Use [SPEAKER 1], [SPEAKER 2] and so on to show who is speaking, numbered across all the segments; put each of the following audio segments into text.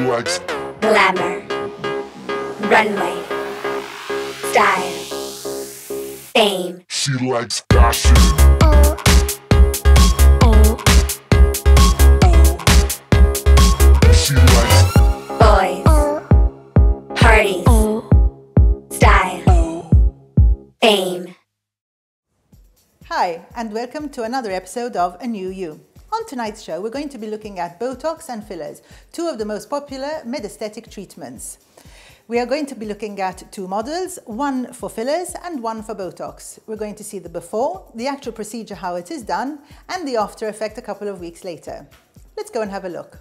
[SPEAKER 1] likes
[SPEAKER 2] glamour, runway, style, fame.
[SPEAKER 1] She likes fashion. She likes
[SPEAKER 2] Boys, parties, style, fame.
[SPEAKER 3] Hi, and welcome to another episode of NIU YU. On tonight's show, we're going to be looking at Botox and fillers, two of the most popular med-aesthetic treatments. We are going to be looking at two models, one for fillers and one for Botox. We're going to see the before, the actual procedure, how it is done, and the after effect a couple of weeks later. Let's go and have a look.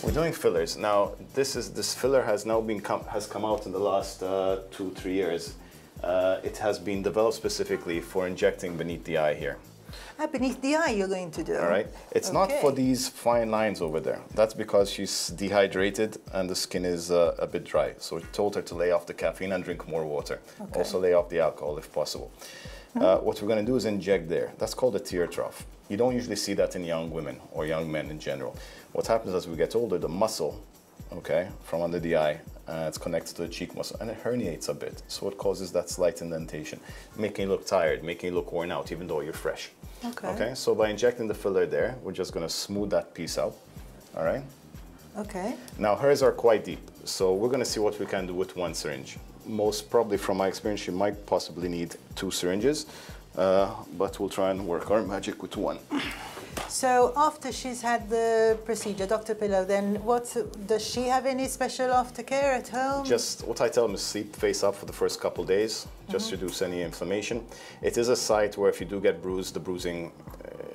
[SPEAKER 4] We're doing fillers. Now, this filler has now come out in the last 2-3 years. It has been developed specifically for injecting beneath the eye here.
[SPEAKER 3] Beneath the eye you're going to do.
[SPEAKER 4] All right. It's not for these fine lines over there. That's because she's dehydrated and the skin is a bit dry. So we told her to lay off the caffeine and drink more water.
[SPEAKER 3] Okay.
[SPEAKER 4] Also lay off the alcohol if possible. What we're going to do is inject there. That's called a tear trough. You don't usually see that in young women or young men in general. What happens as we get older, the muscle, okay, from under the eye, it's connected to the cheek muscle and it herniates a bit. So it causes that slight indentation, making you look tired, making you look worn out, even though you're fresh. Okay, so by injecting the filler there, we're just going to smooth that piece out. All right.
[SPEAKER 3] Okay.
[SPEAKER 4] Now hers are quite deep, so we're going to see what we can do with one syringe. Most probably, from my experience, you might possibly need 2 syringes, but we'll try and work our magic with one.
[SPEAKER 3] So after she's had the procedure, Dr. Pillow, then does she have any special aftercare at home?
[SPEAKER 4] Just what I tell them is sleep face up for the first couple days, just reduce any inflammation. It is a site where if you do get bruised, the bruising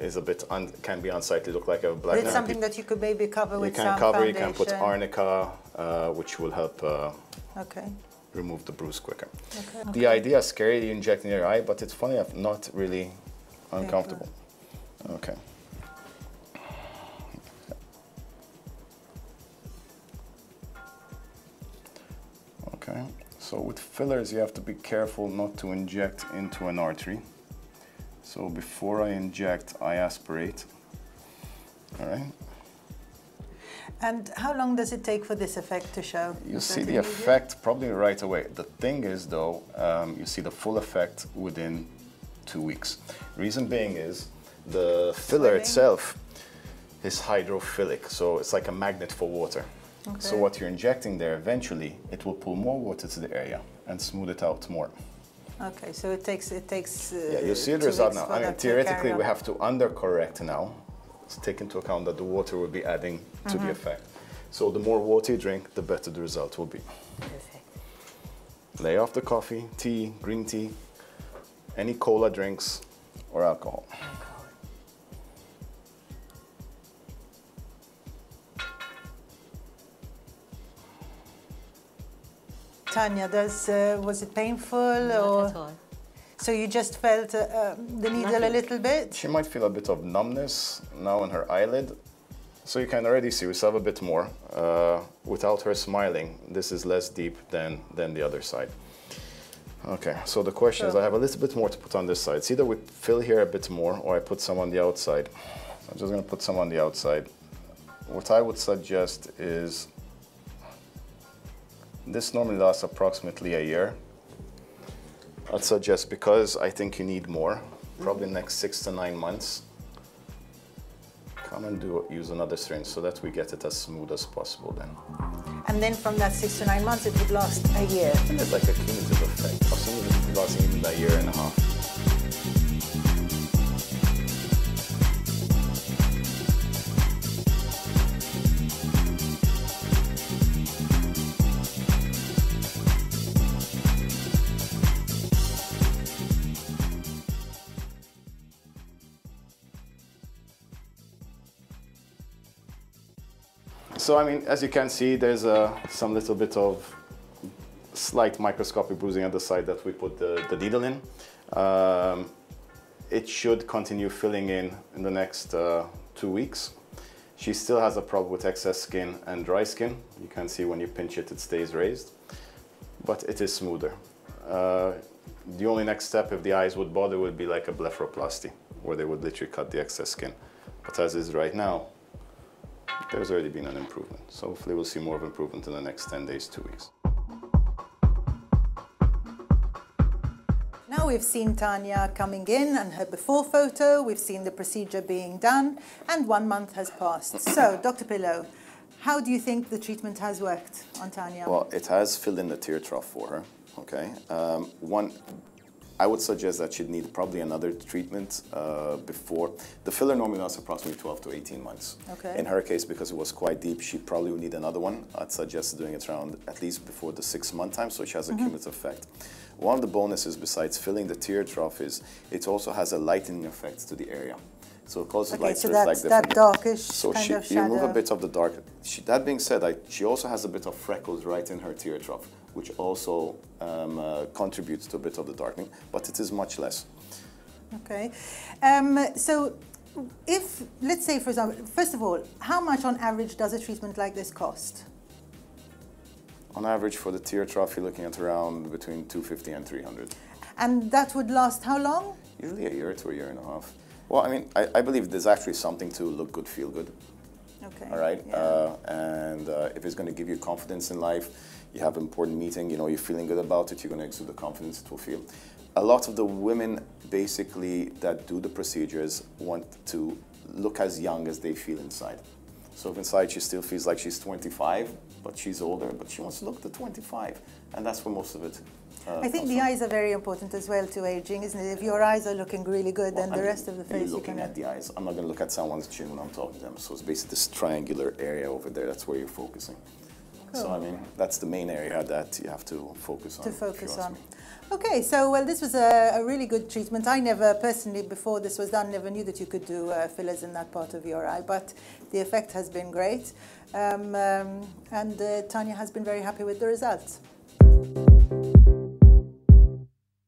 [SPEAKER 4] is a bit can be unsightly, look like a black.
[SPEAKER 3] But it's something that you could maybe cover with some
[SPEAKER 4] foundation. You
[SPEAKER 3] foundation.
[SPEAKER 4] can put arnica, which will help remove the bruise quicker.
[SPEAKER 3] Okay.
[SPEAKER 4] The idea is scary, you inject in your eye, but it's funny enough, not really uncomfortable. Okay. Okay, so with fillers you have to be careful not to inject into an artery. So before I inject, I aspirate. All right.
[SPEAKER 3] And how long does it take for this effect to show?
[SPEAKER 4] You see the effect probably right away. The thing is though, you see the full effect within 2 weeks. Reason being is the filler itself is hydrophilic, so it's like a magnet for water. Okay. So what you're injecting there, eventually, it will pull more water to the area and smooth it out more.
[SPEAKER 3] Okay, so it takes.
[SPEAKER 4] Yeah, you see the result now. I mean, theoretically, we have to undercorrect now. Let's take into account that the water will be adding to the effect. So the more water you drink, the better the result will be.
[SPEAKER 3] Perfect.
[SPEAKER 4] Lay off the coffee, tea, green tea, any cola drinks, or alcohol.
[SPEAKER 3] Tanya, was it painful?
[SPEAKER 5] Not at all.
[SPEAKER 3] So you just felt the needle a little bit?
[SPEAKER 4] She might feel a bit of numbness now in her eyelid. So you can already see we still have a bit more. Without her smiling, this is less deep than the other side. Okay, so the question is, I have a little bit more to put on this side. It's either we fill here a bit more or I put some on the outside. I'm just going to put some on the outside. What I would suggest is, this normally lasts approximately a year. I'd suggest, because I think you need more, probably next 6 to 9 months, come and use another syringe so that we get it as smooth as possible then.
[SPEAKER 3] And then from that 6 to 9 months, it would last a year.
[SPEAKER 4] I think it's like a cumulative effect. Possibly it would last even a year and a half. So, I mean, as you can see, there's some little bit of slight microscopic bruising on the side that we put the needle in. It should continue filling in the next 2 weeks. She still has a problem with excess skin and dry skin. You can see when you pinch it, it stays raised, but it is smoother. The only next step, if the eyes would bother, would be like a blepharoplasty, where they would literally cut the excess skin. But as is right now, there's already been an improvement. So hopefully we'll see more of improvement in the next 10 days, 2 weeks.
[SPEAKER 3] Now we've seen Tanya coming in and her before photo, we've seen the procedure being done, and 1 month has passed. So, Dr. Pillow, how do you think the treatment has worked on Tanya?
[SPEAKER 4] Well, it has filled in the tear trough for her, okay? I would suggest that she'd need probably another treatment before. The filler normally lasts approximately 12 to 18 months.
[SPEAKER 3] Okay.
[SPEAKER 4] In her case, because it was quite deep, she probably would need another one. I'd suggest doing it around at least before the 6-month time, so she has a cumulative effect. One of the bonuses besides filling the tear trough is it also has a lightening effect to the area. So it causes light to reflect
[SPEAKER 3] that
[SPEAKER 4] differently.
[SPEAKER 3] darkish
[SPEAKER 4] So
[SPEAKER 3] kind of
[SPEAKER 4] you remove
[SPEAKER 3] shadow.
[SPEAKER 4] a bit of the dark. That being said, she also has a bit of freckles right in her tear trough, which also contributes to a bit of the darkening, but it is much less.
[SPEAKER 3] Okay. So if, let's say, for example, first of all, how much on average does a treatment like this cost?
[SPEAKER 4] On average, for the tear trough, you're looking at around between $250 and $300.
[SPEAKER 3] And that would last how long?
[SPEAKER 4] Usually a year to a year and a half. Well, I mean, I believe there's actually something to look good, feel good.
[SPEAKER 3] Okay.
[SPEAKER 4] All right.
[SPEAKER 3] Yeah.
[SPEAKER 4] If it's going to give you confidence in life, you have an important meeting, you know, you're feeling good about it, you're going to exude the confidence it will feel. A lot of the women basically that do the procedures want to look as young as they feel inside. So if inside she still feels like she's 25, but she's older, but she wants to look to 25. And that's where most of it
[SPEAKER 3] I think the eyes are very important as well to aging, isn't it? If your eyes are looking really good, then the rest of the face
[SPEAKER 4] you're looking at the eyes. I'm not going to look at someone's chin when I'm talking to them. So it's basically this triangular area over there. That's where you're focusing. Cool. So I mean, that's the main area that you have to focus on.
[SPEAKER 3] Okay, so well, this was a really good treatment. I never personally, before this was done, never knew that you could do fillers in that part of your eye, but the effect has been great, and Tanya has been very happy with the results.